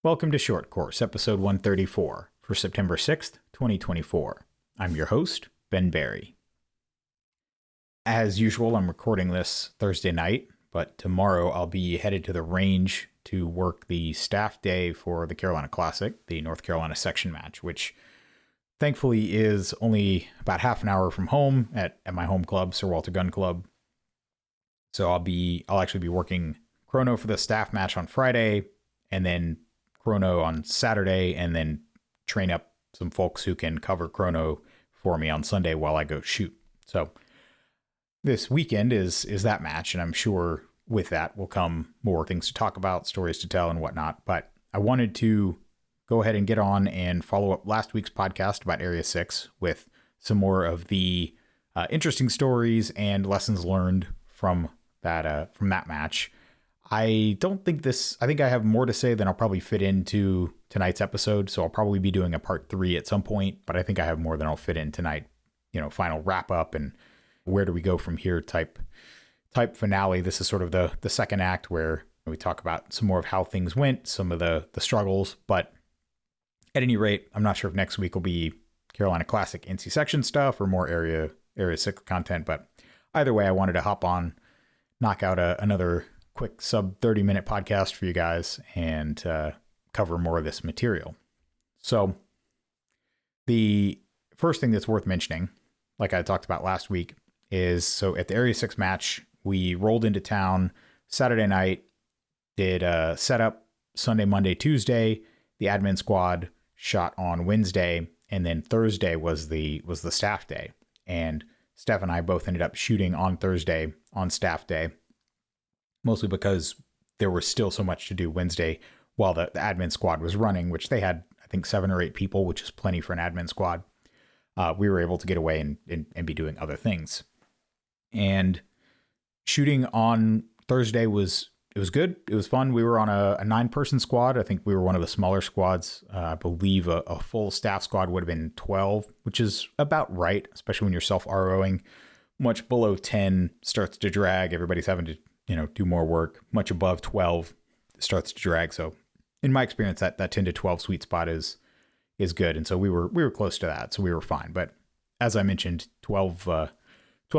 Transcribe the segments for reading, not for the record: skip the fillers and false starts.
Welcome to Short Course, episode 134, for September 6th, 2024. I'm your host, Ben Barry. As usual, I'm recording this Thursday night, but tomorrow I'll be headed to the range to work the staff day for the Carolina Classic, the North Carolina section match, which thankfully is only about half an hour from home at my home club, Sir Walter Gun Club. So I'll actually be working chrono for the staff match on Friday, and then chrono on Saturday, and then train up some folks who can cover chrono for me on Sunday while I go shoot. So this weekend is that match, and I'm sure with that will come more things to talk about, stories to tell, and whatnot. But I wanted to go ahead and get on and follow up last week's podcast about Area 6 with some more of the interesting stories and lessons learned from that match. I think I have more to say than I'll probably fit into tonight's episode, so I'll probably be doing a part 3 at some point, but I think I have more than I'll fit in tonight. Final wrap up and where do we go from here type finale. This is sort of the second act where we talk about some more of how things went, some of the struggles, but at any rate, I'm not sure if next week will be Carolina Classic NC section stuff or more Area 6 content, but either way, I wanted to hop on, knock out another quick sub 30-minute podcast for you guys and cover more of this material. So the first thing that's worth mentioning, like I talked about last week, is so at the Area 6 match, we rolled into town Saturday night, did a setup Sunday, Monday, Tuesday. The admin squad shot on Wednesday, and then Thursday was the staff day. And Steph and I both ended up shooting on Thursday on staff day, mostly because there was still so much to do Wednesday while the admin squad was running, which they had, I think, 7 or 8 people, which is plenty for an admin squad. We were able to get away and be doing other things. And shooting on Thursday was good. It was fun. We were on a 9-person squad. I think we were one of the smaller squads. I believe a full staff squad would have been 12, which is about right, especially when you're self-ROing. Much below 10 starts to drag. Everybody's having to do more work. Much above 12 starts to drag. So in my experience, that 10 to 12 sweet spot is good. And so we were close to that. So we were fine. But as I mentioned, 12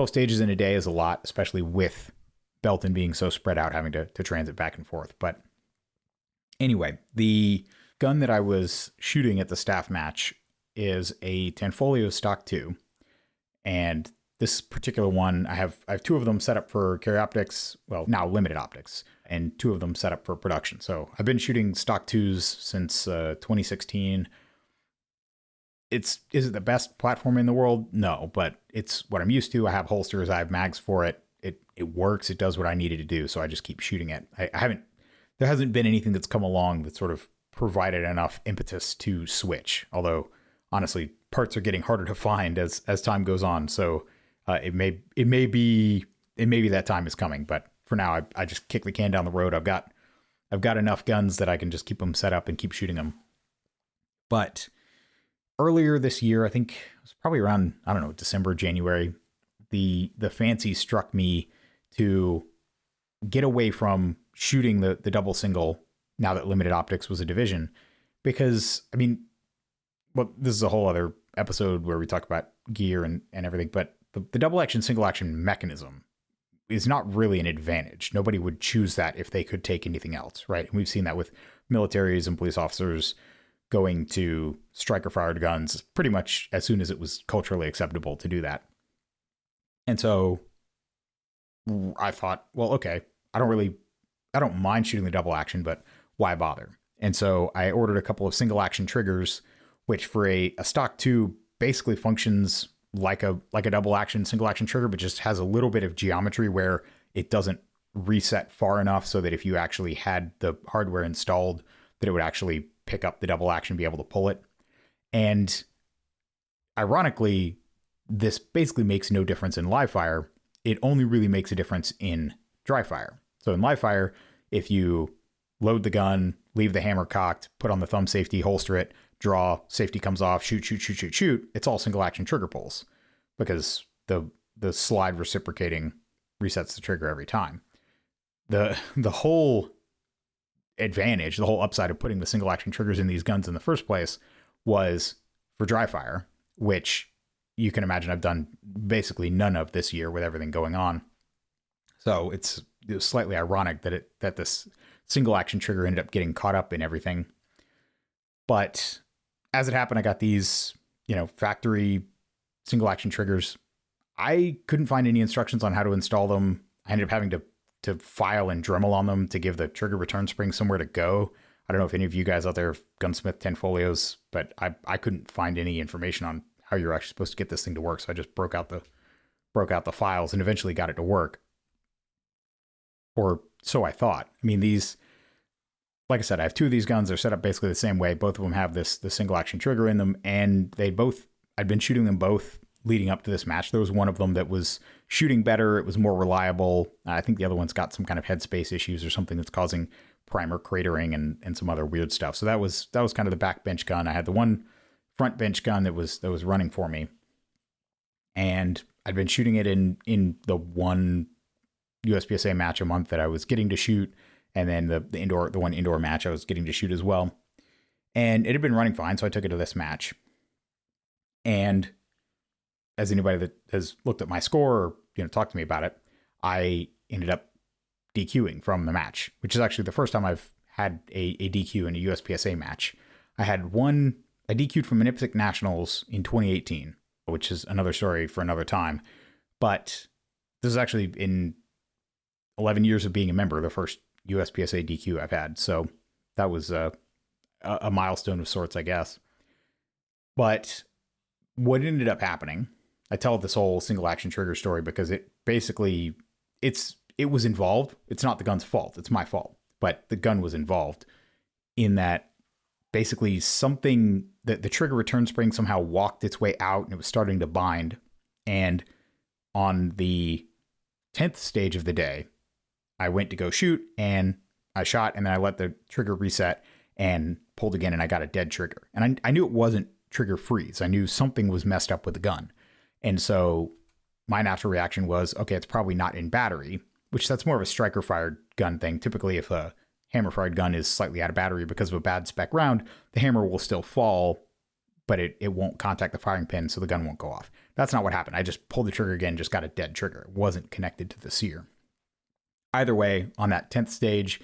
stages in a day is a lot, especially with Belton being so spread out, having to transit back and forth. But anyway, the gun that I was shooting at the staff match is a Tanfoglio Stock 2. And this particular one, I have 2 of them set up for carry optics, well, now limited optics, and 2 of them set up for production. So I've been shooting Stock 2s since 2016. Is it the best platform in the world? No, but it's what I'm used to. I have holsters, I have mags for it. It works. It does what I needed to do. So I just keep shooting it. There hasn't been anything that's come along that sort of provided enough impetus to switch. Although honestly, parts are getting harder to find as time goes on. So it may be that time is coming, but for now, I just kick the can down the road. I've got enough guns that I can just keep them set up and keep shooting them. But earlier this year, I think it was probably around, December, January, the fancy struck me to get away from shooting the double single now that limited optics was a division, because this is a whole other episode where we talk about gear and everything, but the double action, single action mechanism is not really an advantage. Nobody would choose that if they could take anything else, right? And we've seen that with militaries and police officers going to striker fired guns pretty much as soon as it was culturally acceptable to do that. And so I thought, well, okay, I don't mind shooting the double action, but why bother? And so I ordered a couple of single action triggers, which for a stock 2 basically functions like a double action, single action trigger, but just has a little bit of geometry where it doesn't reset far enough so that if you actually had the hardware installed, that it would actually pick up the double action, be able to pull it. And ironically, this basically makes no difference in live fire. It only really makes a difference in dry fire. So in live fire, if you load the gun, leave the hammer cocked, put on the thumb safety, holster it, draw, safety comes off, shoot, it's all single action trigger pulls because the slide reciprocating resets the trigger every time. The whole advantage, the whole upside of putting the single action triggers in these guns in the first place was for dry fire, which you can imagine I've done basically none of this year with everything going on. So it was slightly ironic that this single action trigger ended up getting caught up in everything. But as it happened, I got these, factory single action triggers. I couldn't find any instructions on how to install them. I ended up having to file and Dremel on them to give the trigger return spring somewhere to go. I don't know if any of you guys out there have Gunsmith 10 folios, but I couldn't find any information on how you're actually supposed to get this thing to work. So I just broke out the files and eventually got it to work. Or so I thought. I mean, like I said, I have two of these guns. They're set up basically the same way. Both of them have the single action trigger in them, and I'd been shooting them both leading up to this match. There was one of them that was shooting better. It was more reliable. I think the other one's got some kind of headspace issues or something that's causing primer cratering and some other weird stuff. So that was kind of the back bench gun. I had the one front bench gun that was running for me, and I'd been shooting it in the one USPSA match a month that I was getting to shoot, and then the one indoor match I was getting to shoot as well. And it had been running fine, so I took it to this match. And as anybody that has looked at my score or talked to me about it, I ended up DQing from the match, which is actually the first time I've had a DQ in a USPSA match. I DQ'd from an IPSC Nationals in 2018, which is another story for another time. But this is actually in 11 years of being a member, the first USPSA DQ I've had. So that was a milestone of sorts, I guess. But what ended up happening, I tell this whole single action trigger story because it basically, it was involved. It's not the gun's fault. It's my fault. But the gun was involved in that basically something that the trigger return spring somehow walked its way out and it was starting to bind. And on the 10th stage of the day, I went to go shoot and I shot, and then I let the trigger reset and pulled again, and I got a dead trigger. And I knew it wasn't trigger freeze. I knew something was messed up with the gun. And so my natural reaction was, okay, it's probably not in battery, which that's more of a striker fired gun thing. Typically, if a hammer fired gun is slightly out of battery because of a bad spec round, the hammer will still fall, but it won't contact the firing pin, so the gun won't go off. That's not what happened. I just pulled the trigger again, just got a dead trigger. It wasn't connected to the sear. Either way, on that 10th stage,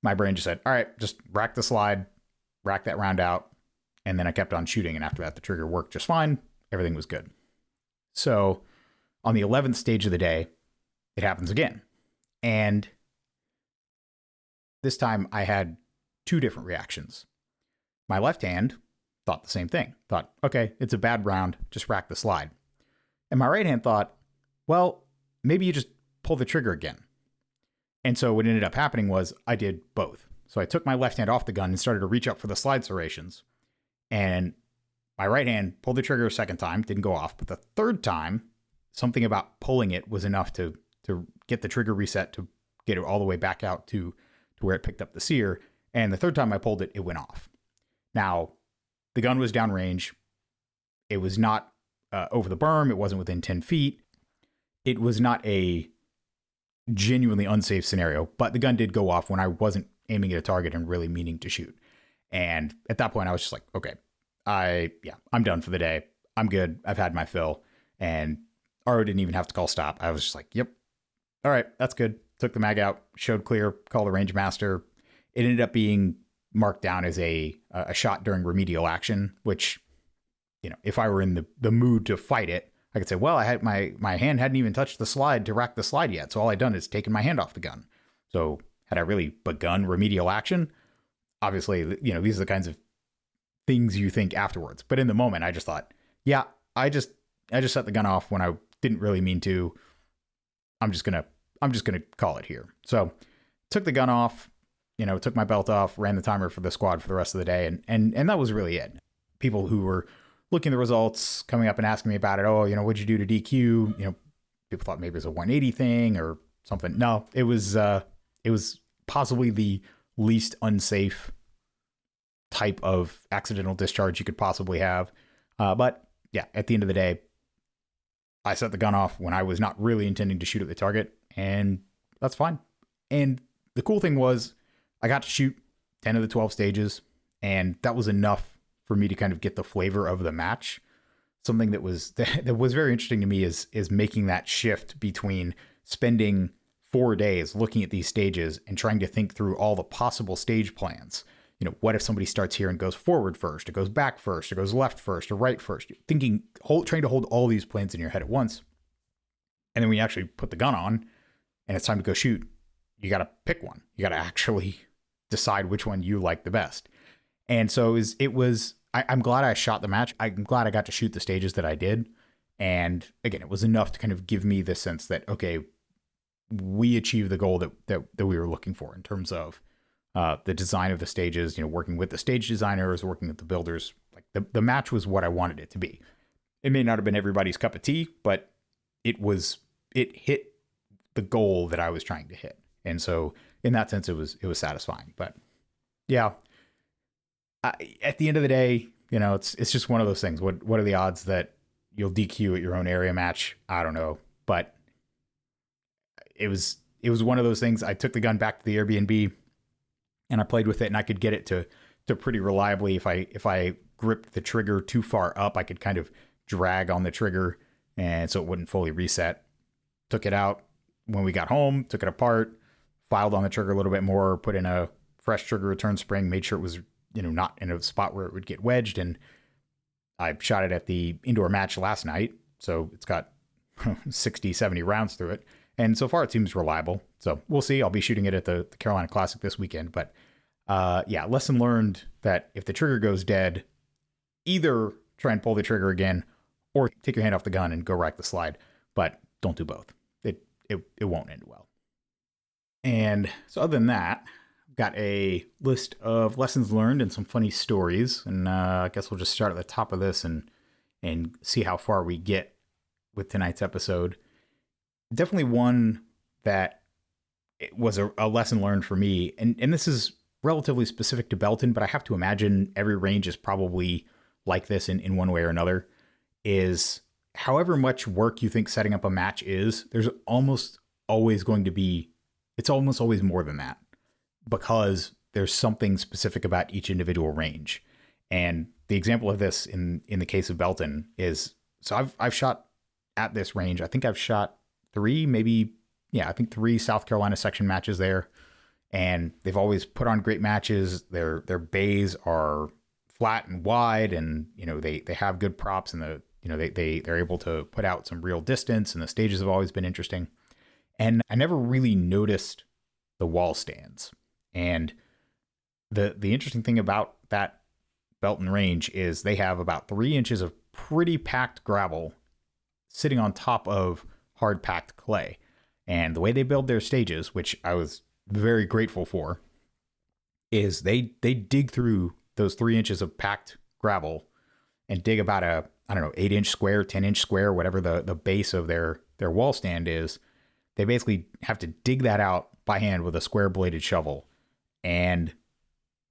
my brain just said, all right, just rack the slide, rack that round out. And then I kept on shooting. And after that, the trigger worked just fine. Everything was good. So on the 11th stage of the day, it happens again. And this time I had two different reactions. My left hand thought the same thing. Thought, okay, it's a bad round. Just rack the slide. And my right hand thought, well, maybe you just pull the trigger again. And so what ended up happening was I did both. So I took my left hand off the gun and started to reach up for the slide serrations. And my right hand pulled the trigger a second time, didn't go off. But the third time, something about pulling it was enough to get the trigger reset to get it all the way back out to where it picked up the sear. And the third time I pulled it, it went off. Now, the gun was downrange. It was not over the berm. It wasn't within 10 feet. It was not a genuinely unsafe scenario, but the gun did go off when I wasn't aiming at a target and really meaning to shoot. And at that point I was just like, okay, I'm done for the day. I'm good. I've had my fill. And Aro didn't even have to call stop. I was just like, yep. All right, that's good. Took the mag out, showed clear, called the range master. It ended up being marked down as a shot during remedial action, which, if I were in the mood to fight it, I could say, well, I had my hand hadn't even touched the slide to rack the slide yet. So all I'd done is taken my hand off the gun. So had I really begun remedial action? Obviously, these are the kinds of things you think afterwards. But in the moment, I just thought, yeah, I just set the gun off when I didn't really mean to. I'm just gonna call it here. So took the gun off, took my belt off, ran the timer for the squad for the rest of the day, and that was really it. People who were looking at the results, coming up and asking me about it. Oh, what'd you do to DQ? People thought maybe it was a 180 thing or something. No, it was possibly the least unsafe type of accidental discharge you could possibly have. But yeah, at the end of the day, I set the gun off when I was not really intending to shoot at the target, and that's fine. And the cool thing was I got to shoot 10 of the 12 stages, and that was enough for me to kind of get the flavor of the match. Something that was very interesting to me is making that shift between spending 4 days looking at these stages and trying to think through all the possible stage plans. You know, what if somebody starts here and goes forward first, or goes back first, or goes left first, or right first? Trying to hold all these plans in your head at once. And then when you actually put the gun on and it's time to go shoot, you got to pick one. You got to actually decide which one you like the best. And so I'm glad I shot the match. I'm glad I got to shoot the stages that I did. And again, it was enough to kind of give me the sense that, okay, we achieved the goal that we were looking for in terms of the design of the stages, you know, working with the stage designers, working with the builders. Like the match was what I wanted it to be. It may not have been everybody's cup of tea, but it hit the goal that I was trying to hit. And so in that sense, it was satisfying. But yeah, at the end of the day, you know, it's just one of those things. What are the odds that you'll DQ at your own area match? I don't know, but it was one of those things. I took the gun back to the Airbnb and I played with it, and I could get it to pretty reliably. If I gripped the trigger too far up, I could kind of drag on the trigger, and so it wouldn't fully reset. Took it out when we got home, took it apart, filed on the trigger a little bit more, put in a fresh trigger return spring, made sure it was, you know, not in a spot where it would get wedged. And I shot it at the indoor match last night, so it's got 60, 70 rounds through it. And so far it seems reliable. So we'll see. I'll be shooting it at the Carolina Classic this weekend. But yeah, lesson learned that if the trigger goes dead, either try and pull the trigger again or take your hand off the gun and go rack the slide. But don't do both. It won't end well. And so other than that, I've got a list of lessons learned and some funny stories. And I guess we'll just start at the top of this and see how far we get with tonight's episode. Definitely one that it was a lesson learned for me. And this is relatively specific to Belton, but I have to imagine every range is probably like this in one way or another, is however much work you think setting up a match is, there's almost always going to be, it's almost always more than that, because there's something specific about each individual range. And the example of this in the case of Belton is, so I've shot at this range. I think I've shot three South Carolina section matches there. And they've always put on great matches. Their bays are flat and wide, and you know they have good props, and they're able to put out some real distance, and the stages have always been interesting. And I never really noticed the wall stands. And the interesting thing about that Belton range is they have about 3 inches of pretty packed gravel sitting on top of hard packed clay. And the way they build their stages, which I was very grateful for, is they dig through those 3 inches of packed gravel and dig about a, 8-inch square, 10-inch square, whatever the base of their wall stand is. They basically have to dig that out by hand with a square bladed shovel. And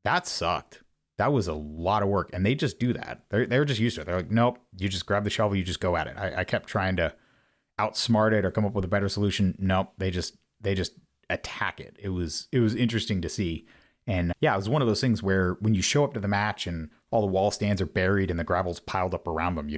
that sucked. That was a lot of work. And they just do that. They were just used to it. They're like, nope, you just grab the shovel, you just go at it. I kept trying to outsmart it or come up with a better solution. Nope, they just attack it. It was interesting to see. And yeah, it was one of those things where when you show up to the match and all the wall stands are buried and the gravel's piled up around them, you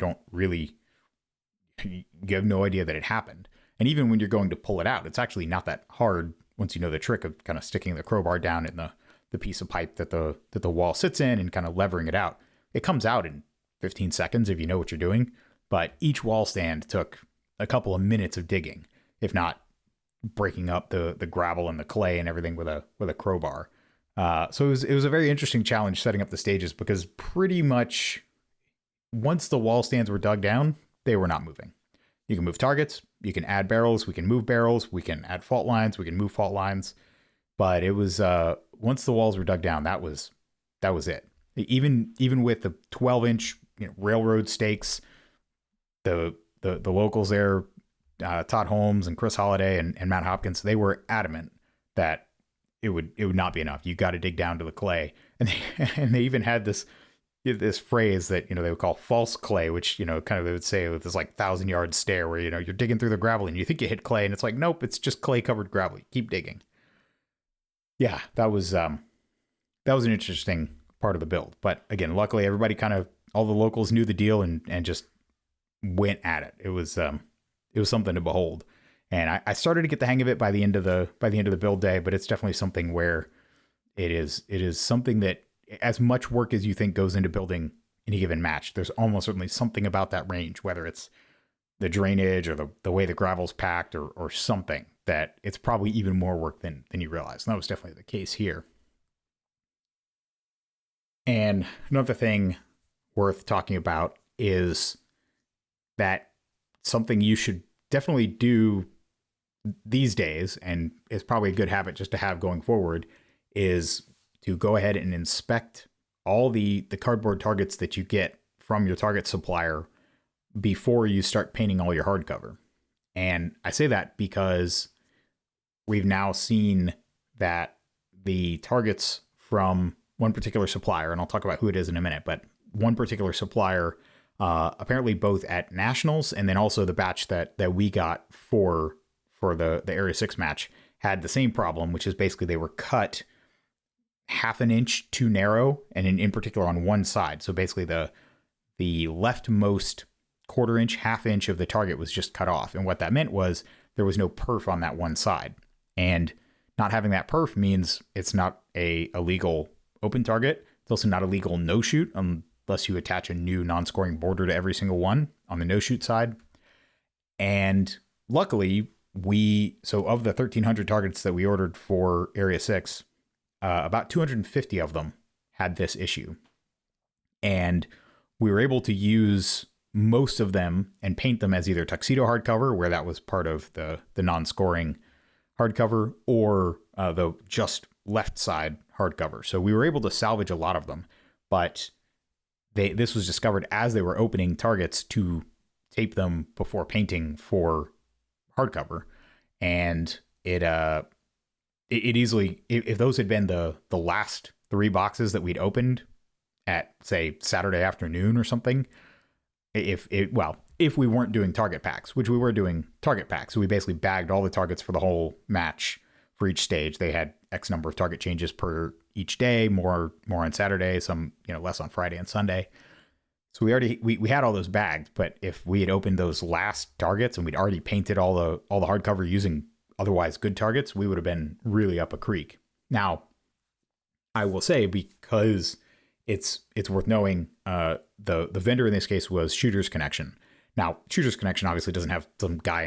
have no idea that it happened. And even when you're going to pull it out, it's actually not that hard once you know the trick of kind of sticking the crowbar down in the piece of pipe that the wall sits in and kind of levering it out. It comes out in 15 seconds if you know what you're doing. But each wall stand took a couple of minutes of digging, if not breaking up the gravel and the clay and everything with a crowbar. So it was a very interesting challenge setting up the stages, because pretty much once the wall stands were dug down, they were not moving. You can move targets, you can add barrels, we can move barrels, we can add fault lines, we can move fault lines. But it was once the walls were dug down, that was it. Even with the 12-inch railroad stakes, the locals there, Todd Holmes and Chris Holliday and Matt Hopkins, they were adamant that it would not be enough. You got to dig down to the clay, and they even had this phrase that they would call false clay, which kind of they would say with this like 1,000-yard stare, where you're digging through the gravel and you think you hit clay, and it's like, nope, it's just clay covered gravel. Keep digging. Yeah, that was that was an interesting part of the build. But again, luckily everybody all the locals knew the deal and just went at it. It was something to behold. And I started to get the hang of it by the end of the build day, but it's definitely something where it is something that, as much work as you think goes into building any given match, there's almost certainly something about that range, whether it's the drainage or the way the gravel's packed or something, that it's probably even more work than you realize. And that was definitely the case here. And another thing worth talking about is that something you should definitely do these days, and it's probably a good habit just to have going forward, is to go ahead and inspect all the cardboard targets that you get from your target supplier before you start painting all your hardcover. And I say that because we've now seen that the targets from one particular supplier, and I'll talk about who it is in a minute, but one particular supplier, apparently both at Nationals and then also the batch that we got for the Area 6 match, had the same problem, which is basically they were cut half an inch too narrow, and in particular on one side. So basically the leftmost quarter inch, half inch of the target was just cut off. And what that meant was there was no perf on that one side. And not having that perf means it's not a legal open target. It's also not a legal no-shoot unless you attach a new non-scoring border to every single one on the no-shoot side. And luckily, so of the 1,300 targets that we ordered for Area 6, about 250 of them had this issue. And we were able to use most of them and paint them as either tuxedo hardcover, where that was part of the non-scoring hardcover, or the just left side hardcover. So we were able to salvage a lot of them, but this was discovered as they were opening targets to tape them before painting for hardcover. And it easily, if those had been the last 3 boxes that we'd opened at, say, Saturday afternoon or something, if we weren't doing target packs, which we were doing target packs. So we basically bagged all the targets for the whole match for each stage. They had X number of target changes per each day, more on Saturday, some, less on Friday and Sunday. So we had all those bagged, but if we had opened those last targets and we'd already painted all the hardcover using otherwise good targets, we would have been really up a creek. Now, I will say, because it's worth knowing, the vendor in this case was Shooter's Connection. Now, Shooter's Connection obviously doesn't have some guy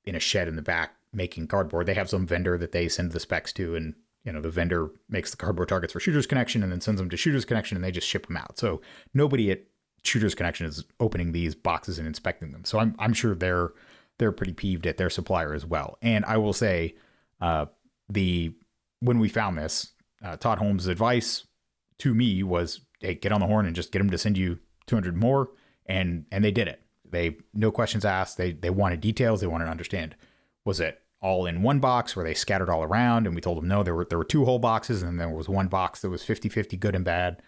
in a shed in the back making cardboard. They have some vendor that they send the specs to, and the vendor makes the cardboard targets for Shooter's Connection and then sends them to Shooter's Connection, and they just ship them out. So nobody at Shooter's Connection is opening these boxes and inspecting them. So I'm sure they're pretty peeved at their supplier as well. And I will say, when we found this, Todd Holmes' advice to me was, hey, get on the horn and just get them to send you 200 more. And they did it. No questions asked. They wanted details. They wanted to understand, was it all in one box? Were they scattered all around? And we told them, no, there were 2 whole boxes, and there was one box that was 50-50 good and bad.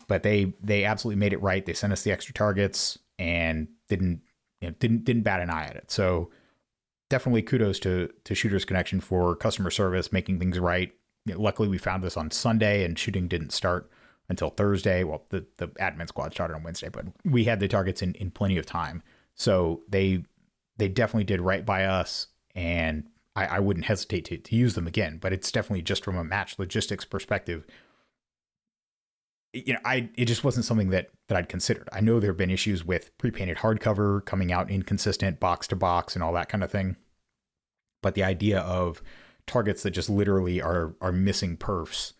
But they absolutely made it right. They sent us the extra targets and didn't bat an eye at it. So definitely kudos to Shooter's Connection for customer service, making things right. Luckily, we found this on Sunday, and shooting didn't start until Thursday. Well, the admin squad started on Wednesday, but we had the targets in plenty of time. So they definitely did right by us, and I wouldn't hesitate to use them again. But it's definitely, just from a match logistics perspective, it just wasn't something that I'd considered. I know there have been issues with pre-painted hardcover coming out inconsistent box to box and all that kind of thing. But the idea of targets that just literally are missing perfs,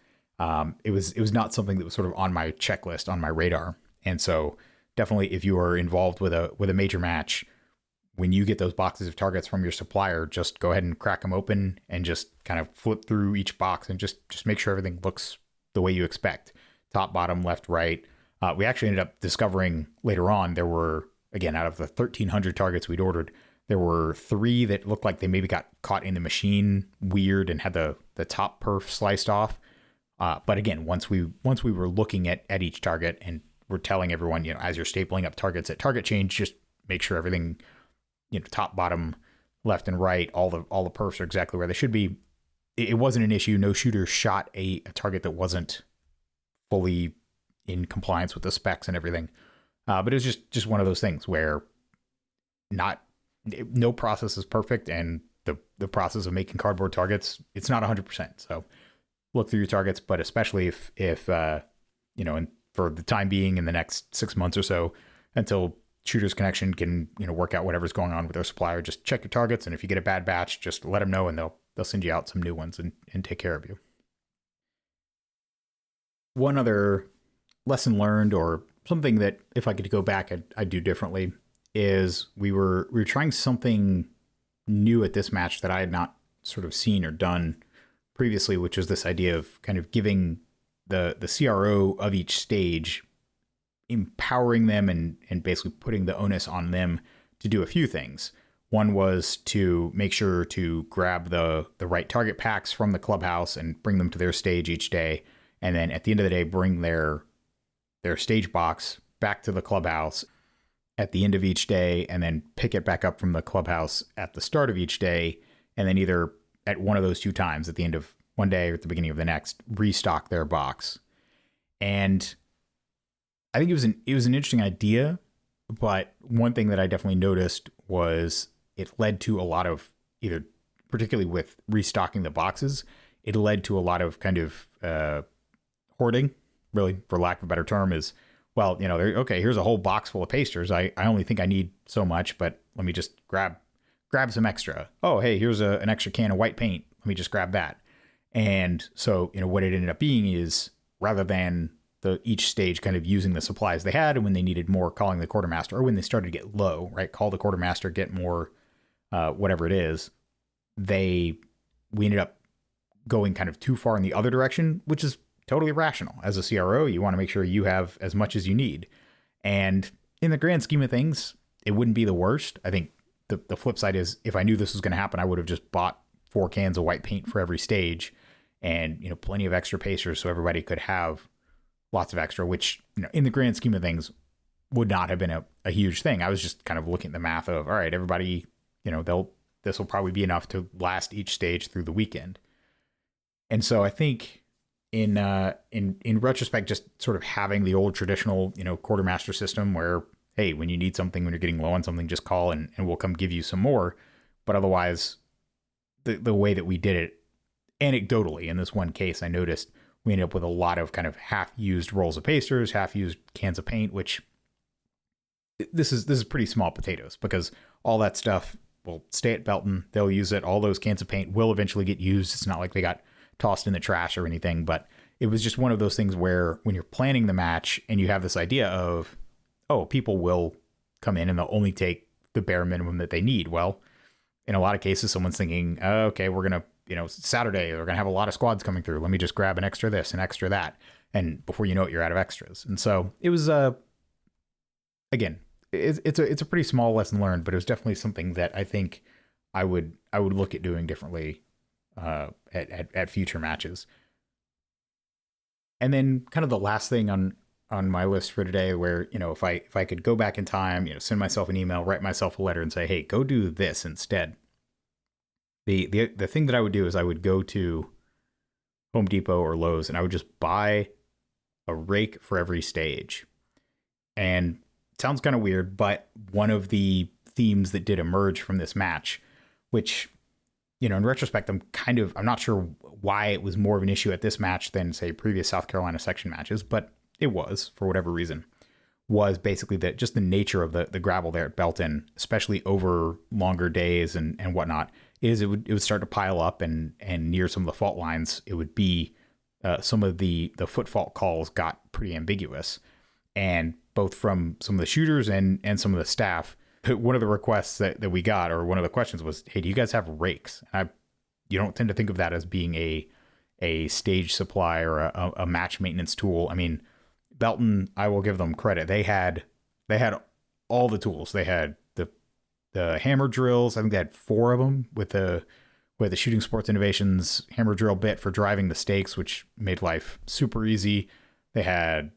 it was not something that was sort of on my checklist, on my radar. And so definitely, if you are involved with a major match, when you get those boxes of targets from your supplier, just go ahead and crack them open and just kind of flip through each box and just make sure everything looks the way you expect. Top, bottom, left, right. We actually ended up discovering later on, there were, again, out of the 1,300 targets we'd ordered, there were 3 that looked like they maybe got caught in the machine weird and had the top perf sliced off. But again, once we were looking at each target and we're telling everyone, as you're stapling up targets at target change, just make sure everything, top, bottom, left, and right, all the perfs are exactly where they should be. it wasn't an issue. No shooter shot a target that wasn't fully in compliance with the specs and everything. But it was just one of those things where no process is perfect, and the process of making cardboard targets, it's not 100%. So look through your targets, but especially if and for the time being in the next 6 months or so, until Shooters Connection can work out whatever's going on with their supplier, just check your targets, and if you get a bad batch, just let them know, and they'll send you out some new ones and take care of you. One other lesson learned, or something that if I could go back I'd do differently, is we were trying something new at this match that I had not sort of seen or done previously, which was this idea of kind of giving the CRO of each stage, empowering them and basically putting the onus on them to do a few things. One was to make sure to grab the right target packs from the clubhouse and bring them to their stage each day. And then at the end of the day, bring their stage box back to the clubhouse at the end of each day, and then pick it back up from the clubhouse at the start of each day. And then either at one of those two times, at the end of one day or at the beginning of the next, restock their box. And I think it was an interesting idea, but one thing that I definitely noticed was it led to a lot of, either particularly with restocking the boxes, it led to a lot of kind of hoarding, really, for lack of a better term, is, well, okay, here's a whole box full of pasters. I only think I need so much, but let me just grab some extra. Oh, hey, here's an extra can of white paint. Let me just grab that. And so, what it ended up being is, rather than each stage kind of using the supplies they had, and when they needed more, calling the quartermaster, or when they started to get low, right, call the quartermaster, get more, whatever it is, we ended up going kind of too far in the other direction, which is totally rational. As a CRO, you want to make sure you have as much as you need. And in the grand scheme of things, it wouldn't be the worst. I think the flip side is, if I knew this was going to happen, I would have just bought 4 cans of white paint for every stage, and plenty of extra pasters so everybody could have lots of extra, which in the grand scheme of things would not have been a huge thing. I was just kind of looking at the math of, all right, everybody, this will probably be enough to last each stage through the weekend. And so I think in retrospect, just sort of having the old traditional quartermaster system where, hey, when you need something, when you're getting low on something, just call and we'll come give you some more. But otherwise, the way that we did it, anecdotally, in this one case, I noticed we ended up with a lot of kind of half-used rolls of pasters, half-used cans of paint, which this is pretty small potatoes, because all that stuff will stay at Belton. They'll use it. All those cans of paint will eventually get used. It's not like they got tossed in the trash or anything, but it was just one of those things where, when you're planning the match and you have this idea of, oh, people will come in and they'll only take the bare minimum that they need. Well, in a lot of cases, someone's thinking, okay, we're going to, Saturday, we're going to have a lot of squads coming through. Let me just grab an extra this and extra that. And before you know it, you're out of extras. And so it was, again, it's a pretty small lesson learned, but it was definitely something that I think I would look at doing differently at future matches. And then kind of the last thing on my list for today, where, if I could go back in time, send myself an email, write myself a letter and say, hey, go do this instead. The thing that I would do is I would go to Home Depot or Lowe's and I would just buy a rake for every stage. And it sounds kind of weird, but one of the themes that did emerge from this match, which, in retrospect, I'm not sure why it was more of an issue at this match than, say, previous South Carolina section matches, but it was, for whatever reason, was basically that just the nature of the gravel there at Belton, especially over longer days and whatnot, is it would start to pile up, and near some of the fault lines, it would be some of the foot fault calls got pretty ambiguous. And both from some of the shooters and some of the staff, one of the requests that we got, or one of the questions was, hey, do you guys have rakes? And you don't tend to think of that as being a stage supply or a match maintenance tool. I mean, Belton, I will give them credit. They had all the tools. They had the hammer drills. I think they had 4 of them with the Shooting Sports Innovations hammer drill bit for driving the stakes, which made life super easy. They had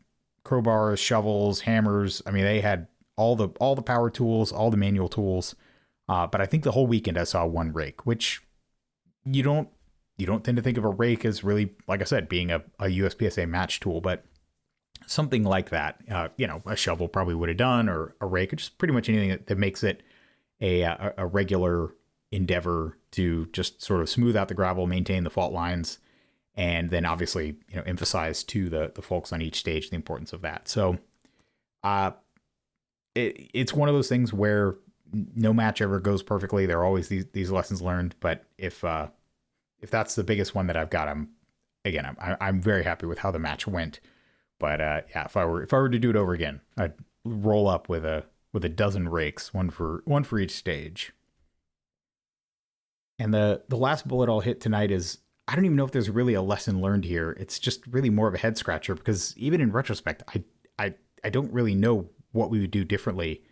crowbars, shovels, hammers. I mean, they had all the power tools, all the manual tools. But I think the whole weekend I saw 1 rake, which you don't you don't tend to think of a rake as really, like I said, being a USPSA match tool, but something like that, a shovel probably would have done, or a rake, or just pretty much anything that makes it a regular endeavor to just sort of smooth out the gravel, maintain the fault lines, and then obviously, emphasize to the folks on each stage the importance of that. So it's one of those things where no match ever goes perfectly. There are always these lessons learned, but if that's the biggest one that I've got, I'm very happy with how the match went. But if I were to do it over again, I'd roll up with a dozen rakes, one for each stage. And the last bullet I'll hit tonight is, I don't even know if there's really a lesson learned here. It's just really more of a head scratcher, because even in retrospect, I don't really know what we would do differently.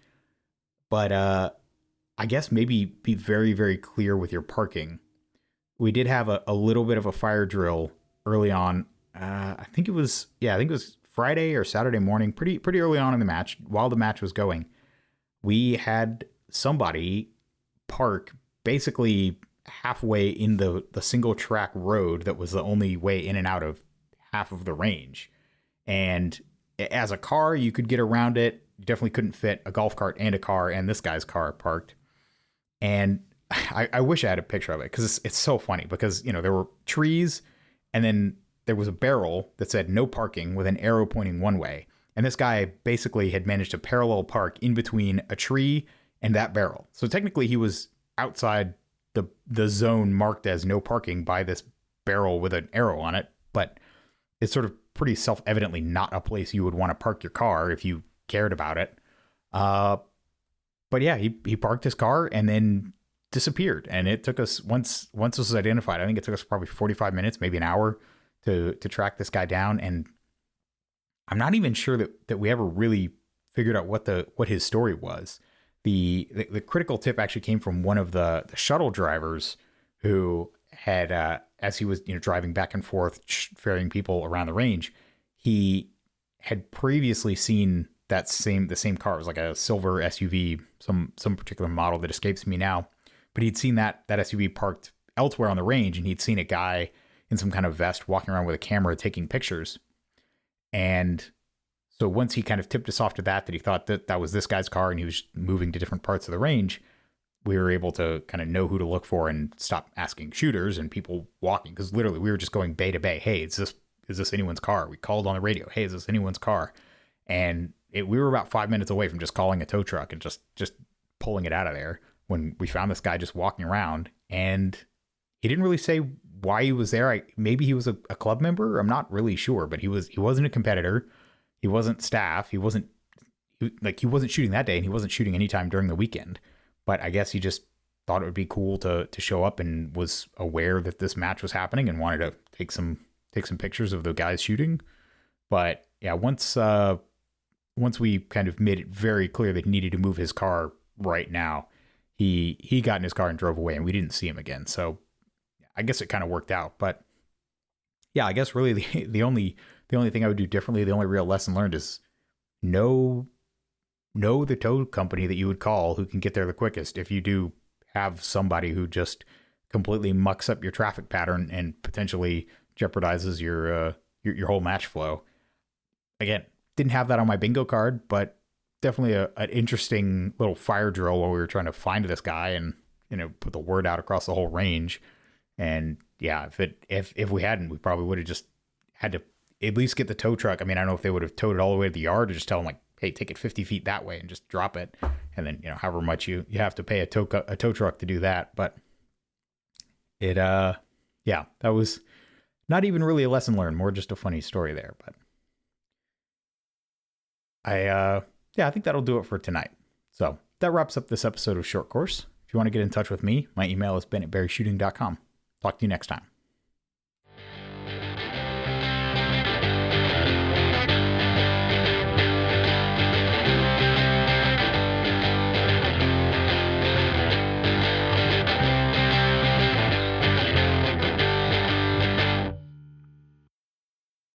But I guess maybe be very, very clear with your parking. We did have a little bit of a fire drill early on. I think it was Friday or Saturday morning, pretty early on in the match, while the match was going. We had somebody park basically halfway in the single track road that was the only way in and out of half of the range. And as a car, you could get around it. You definitely couldn't fit a golf cart and a car and this guy's car parked. And I wish I had a picture of it, because it's so funny, because, there were trees, and then there was a barrel that said no parking with an arrow pointing one way. And this guy basically had managed to parallel park in between a tree and that barrel. So technically he was outside the zone marked as no parking by this barrel with an arrow on it, but it's sort of pretty self-evidently not a place you would want to park your car if you cared about it. But yeah, he parked his car and then disappeared. And it took us, once this was identified, I think it took us probably 45 minutes, maybe an hour to track this guy down. And I'm not even sure that we ever really figured out what his story was. The critical tip actually came from one of the shuttle drivers who had, as he was driving back and forth, ferrying people around the range, he had previously seen the same car. It was like a silver SUV, some particular model that escapes me now. But he'd seen that SUV parked elsewhere on the range, and he'd seen a guy in some kind of vest walking around with a camera taking pictures. And so once he kind of tipped us off to that he thought that was this guy's car and he was moving to different parts of the range, we were able to kind of know who to look for and stop asking shooters and people walking. Because literally we were just going bay to bay. Hey, is this anyone's car? We called on the radio. Hey, is this anyone's car? And we were about 5 minutes away from just calling a tow truck and just pulling it out of there when we found this guy just walking around. And he didn't really say why he was there. Maybe he was a club member. I'm not really sure, but he wasn't a competitor. He wasn't staff. He wasn't shooting that day, and he wasn't shooting anytime during the weekend. But I guess he just thought it would be cool to show up, and was aware that this match was happening and wanted to take some pictures of the guys shooting. But yeah, once we kind of made it very clear that he needed to move his car right now, he got in his car and drove away, and we didn't see him again. So I guess it kind of worked out. But yeah, I guess really the only thing I would do differently, the only real lesson learned, is know the tow company that you would call who can get there the quickest if you do have somebody who just completely mucks up your traffic pattern and potentially jeopardizes your whole match flow. Again, didn't have that on my bingo card, but definitely an interesting little fire drill while we were trying to find this guy and put the word out across the whole range. And yeah, if we hadn't, we probably would have just had to at least get the tow truck. I mean, I don't know if they would have towed it all the way to the yard, or just tell them, like, hey, take it 50 feet that way and just drop it. And then, however much you have to pay a tow truck to do that. But it, yeah, that was not even really a lesson learned, more just a funny story there. But I think that'll do it for tonight. So that wraps up this episode of Short Course. If you want to get in touch with me, my email is ben@berryshooting.com. Talk to you next time.